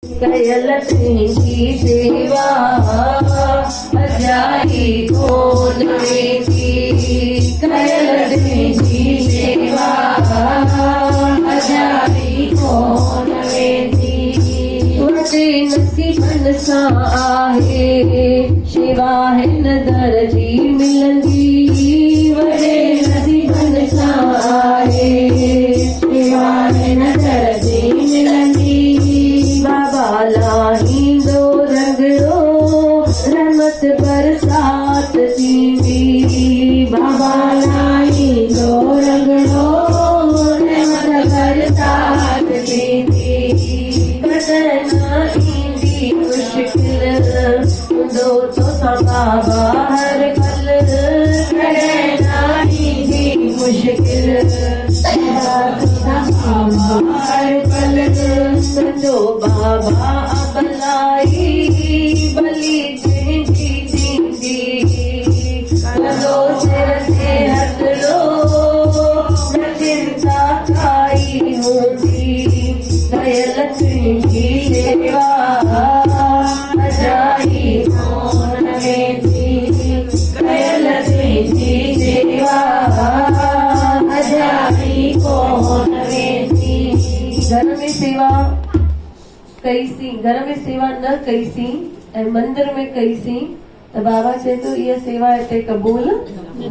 कयलती की सेवा अजाई कौन वेती। कयलती की सेवा अजाई कौन वेती। वटे नसीबन सा आहे शिवा हिन दर्जी मिलंदी। वटे नसीबन सा आहे शिवा हिन दर्जी मिलंदी। बाबा लाहींदो रंगड़ो रहमत बरसात थींदी। बाबा लाहींदो रंगड़ो रहमत बरसात थींदी। कदर न ईंदी मुश्किल हूंदो तोसां बाबा हर पल। कॾहिं न ईंदी मुश्किल हर पल। सजो बाबा अबलाई बली तुंहिंजी थींदी। कदो सिर ते हथड़ो न चिंता काई हूंदी। कयल तुंहिंजी सेवा अजाई कौन वेंदी। कयल तुंहिंजी सेवा अजाई कौन वेंदी। घर में सेवा कईसी, घर में सेवा न कईसी ऐं मंदिर में कईसी त बाबा चए थो इहा सेवा हिते क़बूल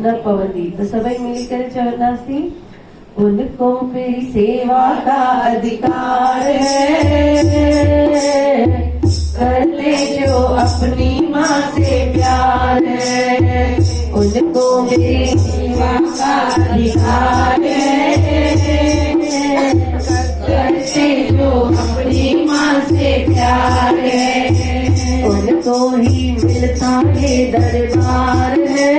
न पवंदी। त सभई मिली करे चवंदासीं उनको मेरी सेवा का अधिकार है। करते जो अपनी माँ से प्यार है। उनको मेरी सेवा का अधिकार है। करते जो अपनी माँ से प्यार है। उनको ही मिलता है दरबार है।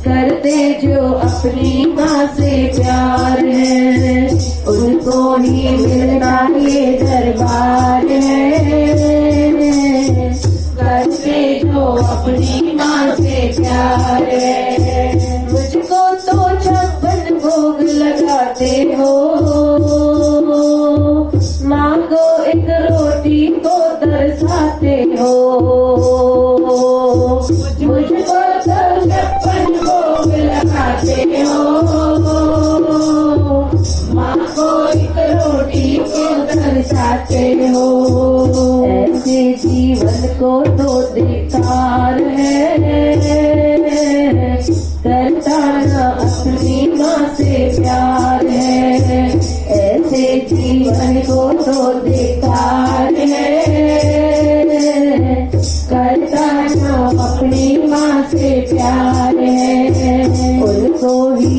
करते जो अपनी माँ से प्यार है। उनको ही मिलता है दरबार है। करते जो अपनी माँ से प्यार है। मुझको तो छप्पन भोग लगाते हो। माँ को एक रोटी को तरसाते हो। मुझको तो छप्पन भोग लगाते हो। माँ को एक रोटी को तरसाते हो। ऐसे जीवन को तो बेकार है। करता न अपनी माँ से प्यार है। ऐसे जीवन को तो बेकार है। करता न अपनी माँ से प्यार है। उनको ही